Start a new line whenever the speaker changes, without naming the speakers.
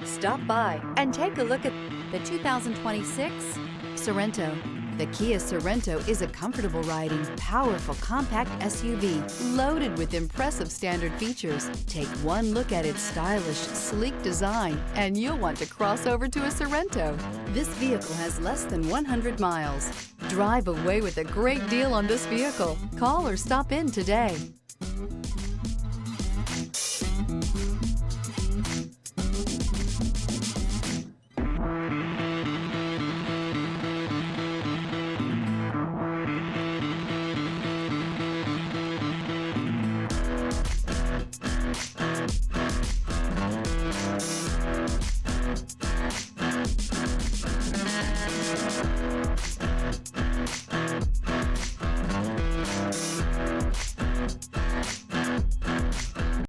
Stop by and take a look at the 2026 Sorento. The Kia Sorento is a comfortable riding, powerful compact SUV loaded with impressive standard features. Take one look at its stylish, sleek design and you'll want to cross over to a Sorento. This vehicle has less than 100 miles. Drive away with a great deal on this vehicle. Call or stop in today.